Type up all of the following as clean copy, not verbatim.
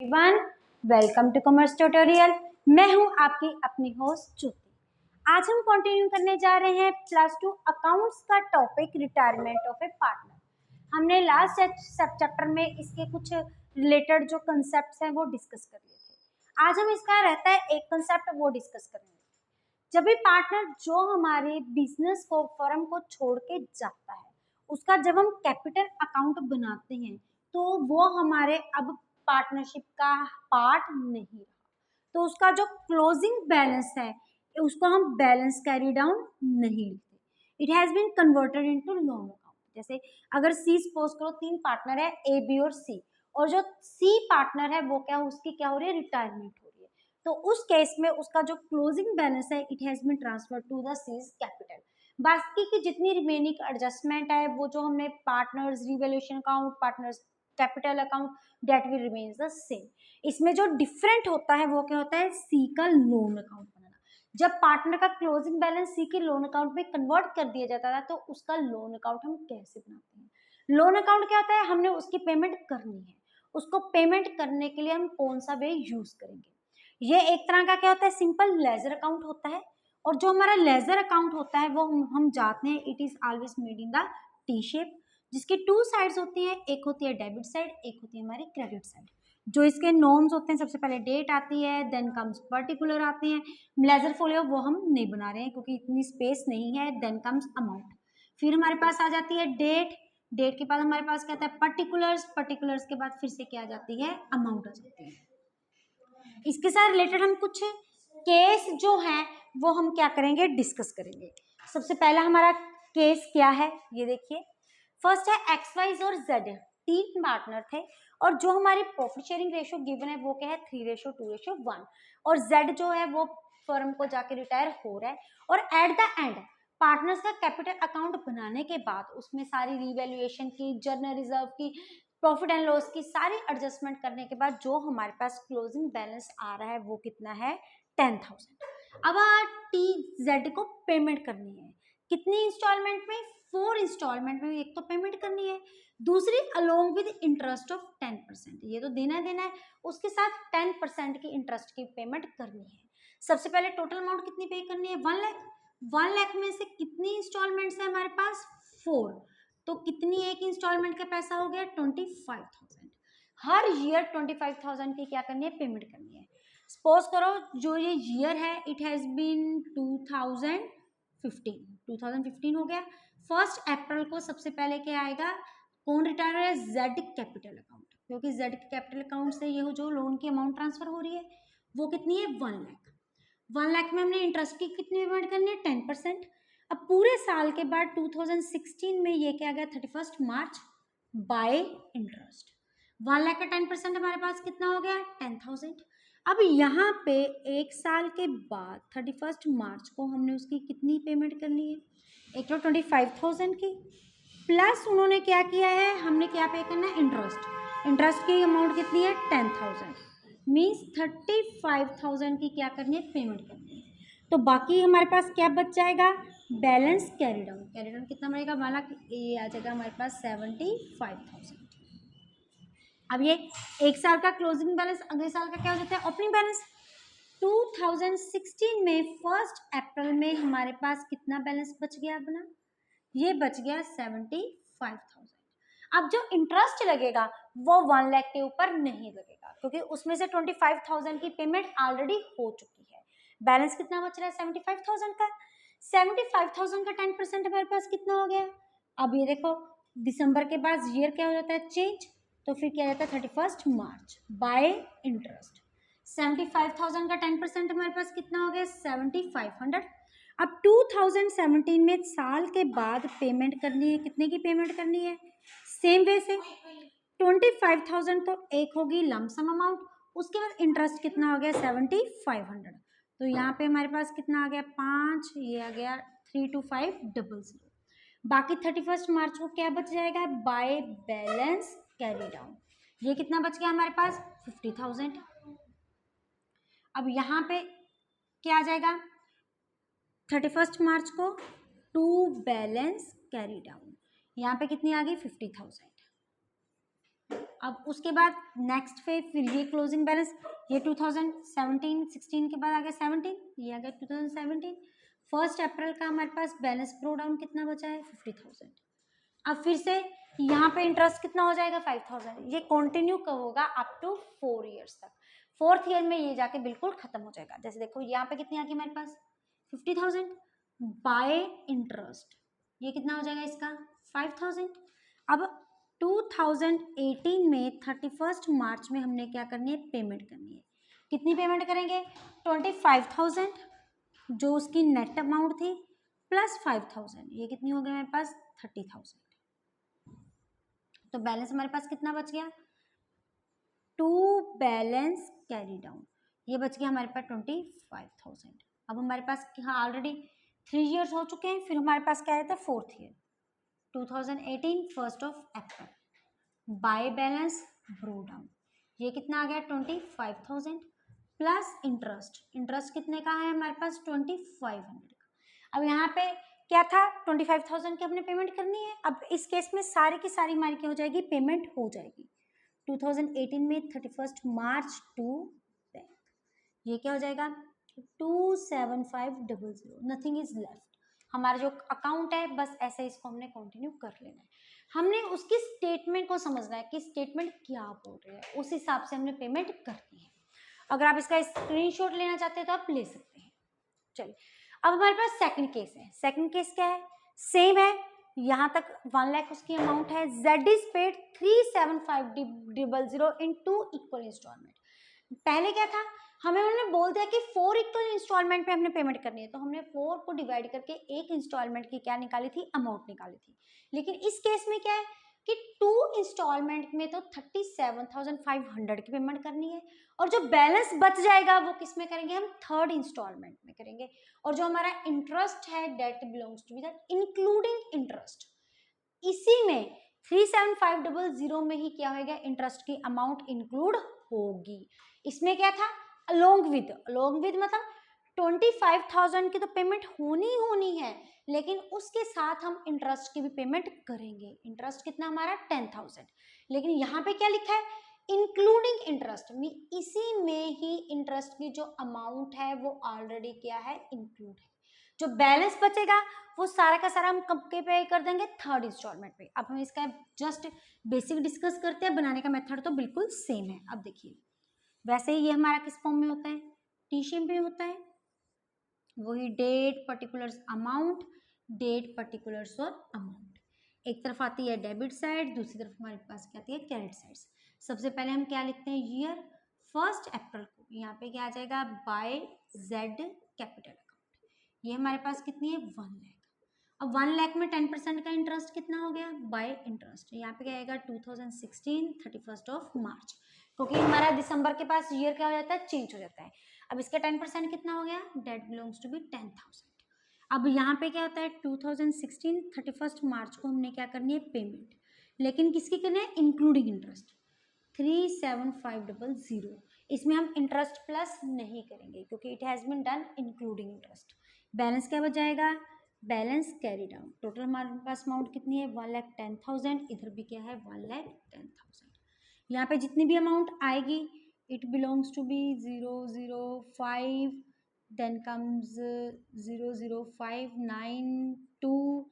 Everyone, welcome to commerce tutorial. मैं हूं आपकी अपनी होस्ट ज्योति। आज हम कंटिन्यू करने जा रहे हैं +2 अकाउंट्स का topic retirement of A partner. हमने लास्ट सब चैप्टर में इसके कुछ रिलेटेड जो कंसेप्ट्स हैं वो डिस्कस कर लिए थे। आज हम इसका रहता है एक कंसेप्ट वो डिस्कस करेंगे। जब भी पार्टनर जो हमारे बिजनेस को फर्म को छोड़ के जाता है, उसका जब हम कैपिटल अकाउंट बनाते हैं तो वो हमारे अब पार्टनरशिप का पार्ट नहीं रहा, तो उसका जो क्लोजिंग बैलेंस है उसको हम बैलेंस कैरी डाउन नहीं लिखते। It has been converted into loan account. जैसे अगर सी सपोज करो 3 पार्टनर है ए बी और सी, और जो सी पार्टनर है वो क्या उसकी क्या हो रही है, रिटायरमेंट हो रही है, तो उस केस में उसका जो क्लोजिंग बैलेंस है it has been transfer to the C's capital. बाकी की जितनी रिमेनिंग एडजस्टमेंट है वो जो हमने partners revaluation account, partners capital account, that will remains the same. इसमें जो डिफरेंट होता है वो क्या होता है, सी का लोन अकाउंट बनाना। जब पार्टनर का क्लोजिंग बैलेंस सी के लोन अकाउंट में कन्वर्ट कर दिया जाता था तो उसका लोन अकाउंट हम कैसे बनाते हैं। लोन अकाउंट क्या होता है, हमने उसकी पेमेंट करनी है, उसको पेमेंट करने के लिए हम कौन सा वे यूज करेंगे। ये एक तरह का क्या होता है, सिंपल लेजर अकाउंट होता है। और जो हमारा लेजर अकाउंट होता है वो हम जाते हैं, it is always made in the T shape, जिसकी 2 साइड्स होती है, एक होती है डेबिट साइड, एक होती है हमारी क्रेडिट साइड। जो इसके नॉर्म्स होते हैं, सबसे पहले डेट आती है, देन कम्स पर्टिकुलर आते हैं। लेजर फोलियो वो हम नहीं बना रहे हैं क्योंकि इतनी स्पेस नहीं है। देन कम्स अमाउंट, फिर हमारे पास आ जाती है डेट, डेट के बाद हमारे पास क्या आता है पर्टिकुलर्स, पर्टिकुलर्स के बाद फिर से क्या आ जाती है, अमाउंट आ जाती है। इसके साथ रिलेटेड हम कुछ केस जो है वो हम क्या करेंगे, डिस्कस करेंगे। सबसे पहला हमारा केस क्या है ये देखिए। फर्स्ट है एक्स वाई और जेड, 3 पार्टनर थे और जो हमारी प्रॉफिट शेयरिंग रेशियो गिवन है वो क्या है 3:2:1, और जेड जो है वो फर्म को जाके रिटायर हो रहा है। और एट द एंड पार्टनर्स का कैपिटल अकाउंट बनाने के बाद उसमें सारी रिवैल्यूएशन की, जर्नल रिजर्व की, प्रॉफिट एंड लॉस की सारी एडजस्टमेंट करने के बाद जो हमारे पास क्लोजिंग बैलेंस आ रहा है वो कितना है, 10,000। अब टी जेड को पेमेंट करनी है, कितनी इंस्टॉलमेंट में, 4 इंस्टॉलमेंट में। एक तो पेमेंट करनी है, दूसरी अलोंग विद इंटरेस्ट ऑफ 10%, ये तो देना है, उसके साथ 10% की इंटरेस्ट की पेमेंट करनी है। सबसे पहले टोटल अमाउंट कितनी पे करनी है, 1 लाख। 1 लाख में से कितनी इंस्टॉलमेंट्स है हमारे पास, 4, तो कितनी एक इंस्टॉलमेंट का पैसा हो गया, 25,000। हर ईयर 25,000 की क्या करनी है, पेमेंट करनी है। सपोज करो जो ये ईयर है इट हैज बीन 2015 हो गया। 1 अप्रैल को सबसे पहले क्या आएगा, कौन रिटायर है, जेड कैपिटल अकाउंट, क्योंकि जेड कैपिटल अकाउंट से ये जो लोन की अमाउंट ट्रांसफर हो रही है वो कितनी है, 1 लाख। 1 लाख में हमने इंटरेस्ट की कितनी पेमेंट करनी है, 10%। अब पूरे साल के बाद 2016 में ये क्या गया, 31 मार्च बाय इंटरेस्ट। 1 लाख का 10% हमारे पास कितना हो गया, 10,000। अब यहाँ पे एक साल के बाद 31 मार्च को हमने उसकी कितनी पेमेंट करनी है, एक तो 25,000 की, प्लस उन्होंने क्या किया है, हमने क्या पे करना है, इंटरेस्ट। इंटरेस्ट की अमाउंट कितनी है, 10,000, मीन्स 35,000 की क्या करनी है, पेमेंट करनी है। तो बाकी हमारे पास क्या बच जाएगा, balance carry down. Carry down कितना बनेगा, वाला ये आ जाएगा हमारे पास 75,000। अब ये एक साल का क्लोजिंग बैलेंस, अगले साल का क्या हो जाता है, ओपनिंग बैलेंस। 2016 में 1 अप्रैल में हमारे पास कितना बैलेंस बच गया अपना, ये बच गया 75,000। अब जो इंटरेस्ट लगेगा वो 1 लाख के ऊपर नहीं लगेगा क्योंकि उसमें से 25,000 की पेमेंट ऑलरेडी हो चुकी है। बैलेंस कितना बच रहा है, 75,000 का। 75,000 का 10% हमारे पास कितना हो गया। अब ये देखो दिसंबर के बाद ईयर क्या हो जाता है, चेंज, तो फिर क्या जाता है 31 मार्च बाय इंटरेस्ट। 75,000 का 10% हमारे पास कितना हो गया, 7,500। अब 2017 में साल के बाद पेमेंट करनी है, कितने की पेमेंट करनी है, सेम वे से 25,000 तो एक होगी लमसम अमाउंट, उसके बाद इंटरेस्ट कितना हो गया 7,500। तो यहाँ पे हमारे पास कितना आ गया 5, ये आ गया 32500। बाकी 31 मार्च को क्या बच जाएगा, बाय बैलेंस कैरी डाउन, ये कितना बच गया हमारे पास 50,000। अब यहाँ पे क्या आ जाएगा, 31 मार्च को टू बैलेंस कैरी डाउन, यहाँ पे कितनी आ गई 50,000। अब उसके बाद नेक्स्ट पे फिर ये क्लोजिंग बैलेंस, ये 2017-16 के बाद आ गया 17, ये आ गया 2017। 1 अप्रैल का हमारे पास बैलेंस प्रो डाउन कितना बचा है 50,000। अब फिर से यहाँ पे इंटरेस्ट कितना हो जाएगा 5,000। ये कंटिन्यू कब होगा अप टू 4 ईयर्स तक। 4th ईयर में ये जाके बिल्कुल खत्म हो जाएगा। जैसे देखो यहाँ पे कितनी आ गई हमारे पास 50,000 बाय इंटरेस्ट, ये कितना हो जाएगा इसका 5,000। अब 2018 में 31 मार्च में हमने क्या करनी है पेमेंट करनी है। कितनी पेमेंट करेंगे 25,000 जो उसकी नेट अमाउंट थी प्लस 5,000, ये कितनी हो गई हमारे पास 30,000। तो बैलेंस हमारे पास कितना बच गया टू बैलेंस कैरी डाउन, ये बच गया हमारे पास 25,000। अब हमारे पास हाँ ऑलरेडी 3 ईयर्स हो चुके हैं, फिर हमारे पास क्या आया था 4th year 2018 1 April by balance bro down, ये कितना आ गया 25,000 प्लस इंटरेस्ट, इंटरेस्ट कितने का है हमारे पास 2,500 का। अब यहाँ पे क्या था 25,000 की हमने पेमेंट करनी है। अब इस केस में सारी की सारी हमारी क्या हो जाएगी पेमेंट हो जाएगी 2018 में 31 मार्च टू बैंक, ये क्या हो जाएगा 27500, नथिंग इज लेफ्ट। हमारा जो अकाउंट है बस ऐसे इसको हमने कंटिन्यू कर लेना है। हमने उसकी स्टेटमेंट को समझना है कि स्टेटमेंट क्या बोल रही है, उस हिसाब से हमने पेमेंट करनी है। अगर आप इसका स्क्रीनशॉट लेना चाहते हैं तो आप ले सकते हैं। चलिए अब हमारे पास सेकंड केस है। सेकंड केस क्या है सेम है, यहाँ तक 1 लाख उसकी अमाउंट है। Z is paid 37500 in 2 equal installment. पहले क्या था हमें उन्होंने बोल दिया कि 4 इक्वल इंस्टॉलमेंट पे हमने पेमेंट करनी है, तो हमने 4 को डिवाइड करके एक इंस्टॉलमेंट की क्या निकाली थी अमाउंट निकाली थी। लेकिन इस केस में क्या है कि 2 इंस्टॉलमेंट में तो 37,500 की पेमेंट करनी है, और जो बैलेंस बच जाएगा वो किस में करेंगे हम 3rd इंस्टॉलमेंट में करेंगे। और जो हमारा इंटरेस्ट है that belongs to be that including interest, इसी में 37500 में ही क्या होगा इंटरेस्ट की अमाउंट इंक्लूड होगी। इसमें क्या था अलोंग विद मतलब 25,000 की तो पेमेंट होनी है, लेकिन उसके साथ हम इंटरेस्ट की भी पेमेंट करेंगे। इंटरेस्ट कितना हमारा 10,000, लेकिन यहाँ पे क्या लिखा है इंक्लूडिंग इंटरेस्ट में, इसी में ही इंटरेस्ट की जो अमाउंट है वो ऑलरेडी क्या है इंक्लूड है। जो बैलेंस बचेगा वो सारा का सारा हम कब के पे कर देंगे 3rd इंस्टॉलमेंट पे। अब हम इसका जस्ट बेसिक डिस्कस करते हैं, बनाने का मेथड तो बिल्कुल सेम है। अब देखिए वैसे ही ये हमारा किस फॉर्म में होता है टी शेप में होता है, वही date particulars amount, date particulars और अमाउंट। एक तरफ आती है डेबिट साइड, दूसरी तरफ हमारे पास क्या आती है क्रेडिट साइड। सबसे पहले हम क्या लिखते हैं ईयर 1 अप्रैल को, यहाँ पे क्या आ जाएगा बाय Z कैपिटल अकाउंट, ये हमारे पास कितनी है 1 लाख। अब 1 लाख में 10% का इंटरेस्ट कितना हो गया बाय इंटरेस्ट, यहाँ पे क्या आएगा 2016 31 मार्च, क्योंकि हमारा दिसंबर के पास ईयर क्या हो जाता है चेंज हो जाता है। अब इसका 10% कितना हो गया डेट बिलोंग्स टू बी 10,000। अब यहाँ पे क्या होता है 2016 31 मार्च को हमने क्या करनी है पेमेंट, लेकिन किसकी करनी है इंक्लूडिंग इंटरेस्ट 37500। इसमें हम इंटरेस्ट प्लस नहीं करेंगे क्योंकि it has been done including interest. Balance क्या बच जाएगा बैलेंस कैरी डाउन, टोटल हमारे पास अमाउंट कितनी है 1,10,000, इधर भी क्या है 1,10,000। यहाँ पे जितनी भी अमाउंट आएगी it belongs to be 005, then comes 005, 9, 2,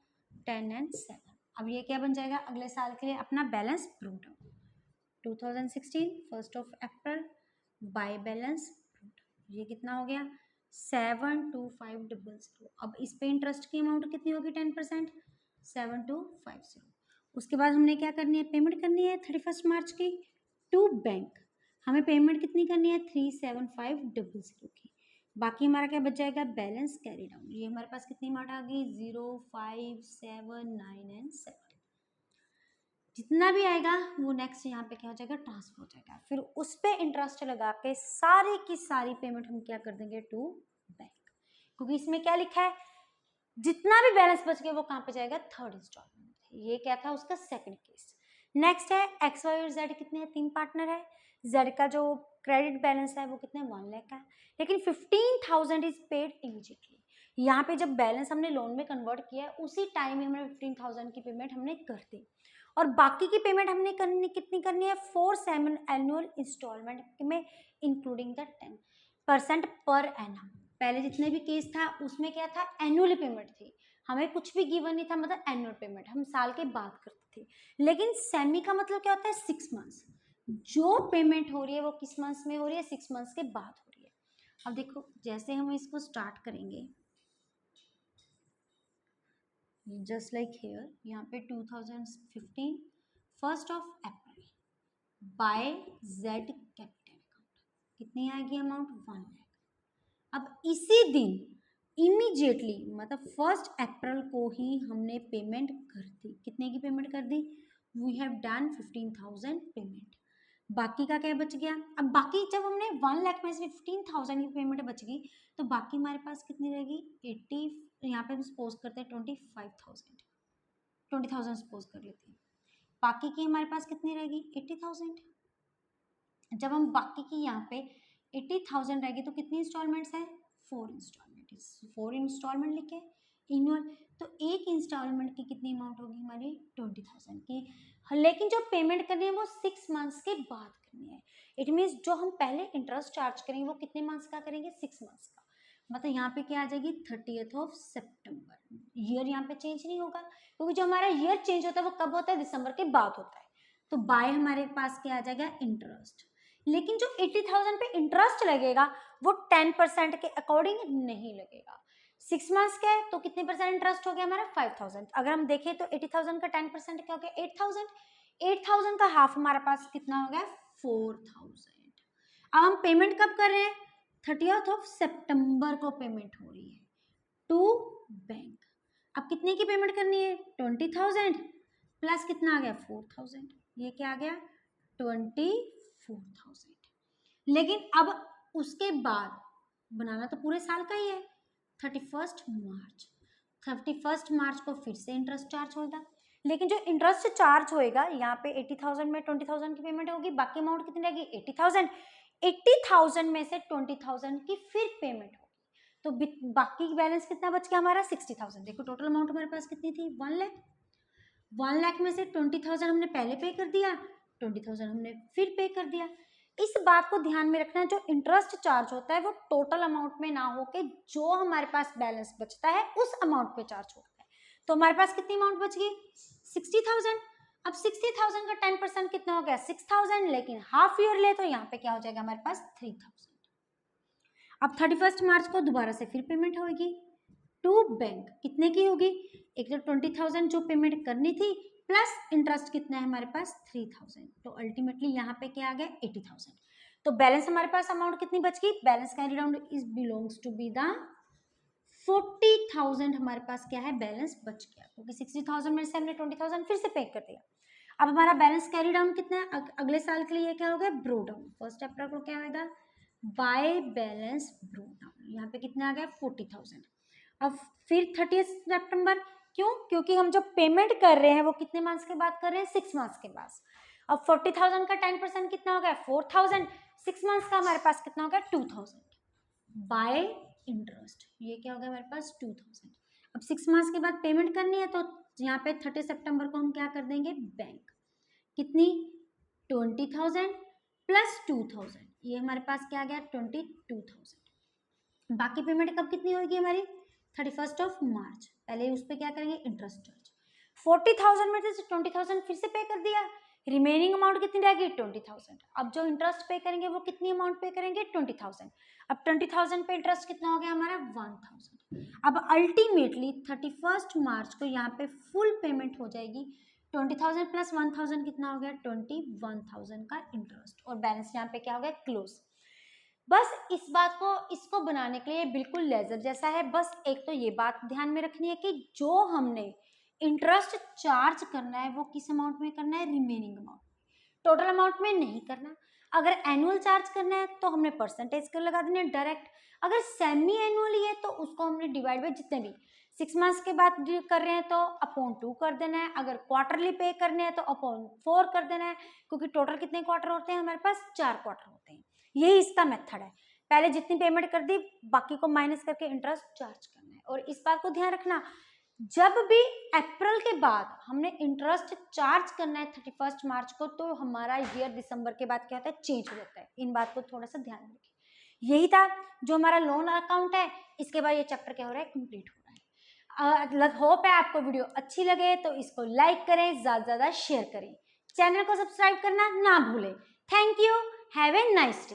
10 and 7। अब ये क्या बन जाएगा अगले साल के लिए अपना balance prove down 2016 1 April by balance, ये कितना हो गया 72500। अब इस पे इंटरेस्ट की अमाउंट कितनी होगी 10% 7250। उसके बाद हमने क्या करनी है पेमेंट करनी है 31 मार्च की टू बैंक, हमें पेमेंट कितनी करनी है 37500 की। बाकी हमारा क्या बच जाएगा बैलेंस कैरी डाउन, ये हमारे पास कितनी अमाउंट आ गई 0, 5, 7, 9 एंड 7। जितना भी आएगा वो नेक्स्ट यहाँ पे क्या हो जाएगा ट्रांसफर हो जाएगा, फिर उस पर इंटरेस्ट लगा के सारी की सारी पेमेंट हम क्या कर देंगे टू बैंक, क्योंकि इसमें क्या लिखा है जितना भी बैलेंस बच गया वो कहाँ पे जाएगा 3rd इंस्टॉलमेंट। ये क्या था उसका सेकंड केस। नेक्स्ट है एक्स वाई और जेड कितने हैं 3 पार्टनर है। जेड का जो क्रेडिट बैलेंस है वो कितने 1 लाख का है, लेकिन 15,000 इज पेड इमीडिएटली। यहाँ पे जब बैलेंस हमने लोन में कन्वर्ट किया है उसी टाइम में हमने 15,000 की पेमेंट हमने कर दी, और बाकी की पेमेंट हमने कितनी करनी है 4 सेमी एनुअल इंस्टॉलमेंट में इंक्लूडिंग द 10% पर एनम। पहले जितने भी केस था उसमें क्या था, एनुअली पेमेंट थी, हमें कुछ भी गिवन नहीं था, मतलब एनुअल पेमेंट हम साल के बाद करते थे। लेकिन सेमी का मतलब क्या होता है 6 मंथ्स, जो पेमेंट हो रही है वो किस मंथ्स में हो रही है, 6 मंथ्स के बाद हो रही है। अब देखो जैसे हम इसको स्टार्ट करेंगे, जस्ट लाइक हेयर, यहाँ पे 2015 1 अप्रैल बाय जेड कैपिटल अकाउंट कितनी आएगी अमाउंट 1 लाख। अब इसी दिन इमीडिएटली मतलब 1 अप्रैल को ही हमने पेमेंट कर दी। कितने की पेमेंट कर दी, वी हैव डन 15,000 पेमेंट। बाकी का क्या बच गया, अब बाकी जब हमने 1 लाख में से 15,000 की पेमेंट बच गई तो बाकी हमारे पास कितनी रहेगी 80, यहाँ पे हम सपोज करते हैं 20,000 सपोज कर लेते हैं। बाकी की हमारे पास कितनी रहेगी 80,000। जब हम बाकी की यहाँ पे 80,000 रहेगी तो कितनी इंस्टॉलमेंट्स है 4 इंस्टॉलमेंट, 4 इंस्टॉलमेंट लिखे एनुअल, तो एक इंस्टॉलमेंट की कितनी अमाउंट होगी हमारी 20,000 की। लेकिन जो पेमेंट करनी है वो 6 मंथ्स के बाद करनी है। इट मीन्स जो हम पहले इंटरेस्ट चार्ज करेंगे वो कितने मंथ्स का करेंगे 6 मंथ्स का। मतलब यहाँ पे क्या आ जाएगी 30 सितंबर। ईयर यहाँ पे चेंज नहीं होगा क्योंकि जो हमारा ईयर चेंज होता है वो कब होता है दिसंबर के बाद होता है। तो बाय हमारे पास क्या आ जाएगा इंटरेस्ट। लेकिन जो 80,000 पे इंटरेस्ट लगेगा वो 10% के अकॉर्डिंग नहीं लगेगा। 6 मंथ्स का है तो कितने परसेंट इंटरेस्ट हो गया हमारा 5,000। अगर हम देखें तो 80,000 का 10% क्या हो गया 8,000। 8,000 का हाफ हमारे पास कितना हो गया 4,000। अब हम पेमेंट कब कर रहे हैं 30 सितंबर को पेमेंट हो रही है टू बैंक। अब कितने की पेमेंट करनी है 20,000 प्लस कितना आ गया 4,000, ये क्या आ गया 24,000। लेकिन अब उसके बाद बनाना तो पूरे साल का ही है 31 मार्च को फिर से इंटरेस्ट चार्ज होगा। लेकिन जो इंटरेस्ट चार्ज होएगा यहाँ पे 80,000 में 20,000 की पेमेंट होगी, बाकी अमाउंट कितनी रहेगी 80,000। 80,000 में से 20,000 की फिर पेमेंट होगी तो बाकी बैलेंस कितना बच गया हमारा 60,000। देखो टोटल अमाउंट हमारे पास कितनी थी 1 लाख। 1 लाख में से 20,000 हमने पहले पे कर दिया, 20,000 हमने फिर पे कर दिया। इस बात को ध्यान में रखना जो इंटरेस्ट चार्ज होता है वो टोटल अमाउंट में ना होके जो हमारे पास बैलेंस बचता है उस अमाउंट पे चार्ज होता है। तो हमारे पास कितनी अमाउंट बच गई 60,000। अब 60,000 का 10% कितना हो गया 6,000, लेकिन हाफ ईयर ले तो यहाँ पे क्या हो जाएगा हमारे पास 3,000। अब 31 मार्च को दोबारा से फिर पेमेंट होगी टू बैंक। कितने की होगी, एक तो 20,000 जो पेमेंट करनी थी प्लस इंटरेस्ट कितना है हमारे पास 3,000, तो अल्टीमेटली यहाँ पे क्या आ गया 80,000। तो बैलेंस हमारे पास अमाउंट कितनी बच गई, balance carry down is belongs to be the 40,000 हमारे पास क्या है बैलेंस बच गया क्योंकि 60,000 में से हमने 20,000 फिर से पे कर दिया। अब हमारा बैलेंस कैरी डाउन कितना है अगले साल के लिए क्या हो गया ब्रो डाउन। 1 अप्रैल को क्या होगा बाय बैलेंस ब्रो डाउन, यहाँ पे कितना आ गया 40,000। अब फिर 30 सितंबर, क्यों, क्योंकि हम जो पेमेंट कर रहे हैं वो कितने मंथ्स के बाद कर रहे हैं 6 मंथ्स के बाद। अब 40,000 का 10% कितना हो गया 4,000, 6 मंथ्स का हमारे पास कितना हो गया 2,000 बाय इंटरेस्ट, ये क्या हो गया हमारे पास 2,000। अब 6 मंथ्स के बाद पेमेंट करनी है तो यहाँ पे 30 सितंबर को हम क्या कर देंगे बैंक, कितनी 20,000 प्लस 2,000, ये हमारे पास क्या आ गया 22,000। बाकी पेमेंट कब कितनी होगी हमारी 31 मार्च, पहले उस पर क्या करेंगे इंटरेस्ट चार्ज। 40,000 में से 20,000 फिर से पे कर दिया, रिमेनिंग अमाउंट कितनी रहेगी 20,000। अब जो इंटरेस्ट पे करेंगे वो कितनी अमाउंट पे करेंगे 20,000। अब 20,000 पे इंटरेस्ट कितना हो गया हमारा 1,000। अब अल्टीमेटली 31 मार्च को यहाँ पे फुल पेमेंट हो जाएगी 20,000 प्लस 1,000 कितना हो गया 21,000 का इंटरेस्ट, और बैलेंस यहाँ पे क्या हो गया क्लोज। बस इस बात को इसको बनाने के लिए बिल्कुल लेजर जैसा है। बस एक तो ये बात ध्यान में रखनी है कि जो हमने इंटरेस्ट चार्ज करना है वो किस अमाउंट में करना है रिमेनिंग अमाउंट, टोटल अमाउंट में नहीं करना। अगर एनुअल चार्ज करना है तो हमने परसेंटेज कर लगा देना डायरेक्ट, अगर सेमी एनुअली है तो उसको हमने डिवाइड बाय जितने भी 6 मंथ्स के बाद कर रहे हैं तो अपॉन 2 कर देना है, अगर क्वार्टरली पे करने हैं तो अपॉन 4 कर देना है, क्योंकि टोटल कितने क्वार्टर होते हैं हमारे पास 4 क्वार्टर होते हैं। यही इसका मेथड है, पहले जितनी पेमेंट कर दी बाकी को माइनस करके इंटरेस्ट चार्ज करना है। और इस बात को ध्यान रखना जब भी अप्रैल के बाद हमने इंटरेस्ट चार्ज करना है 31 मार्च को, तो हमारा ईयर दिसंबर के बाद क्या होता है, चेंज हो जाता है। इन बात को थोड़ा सा ध्यान रखिए। यही था जो हमारा लोन अकाउंट है। इसके बाद ये चैप्टर क्या हो रहा है, कंप्लीट हो रहा है। होप है आपको वीडियो अच्छी लगे तो इसको लाइक करें, ज्यादा शेयर करें, चैनल को सब्सक्राइब करना ना भूलें। Thank you, have a nice day.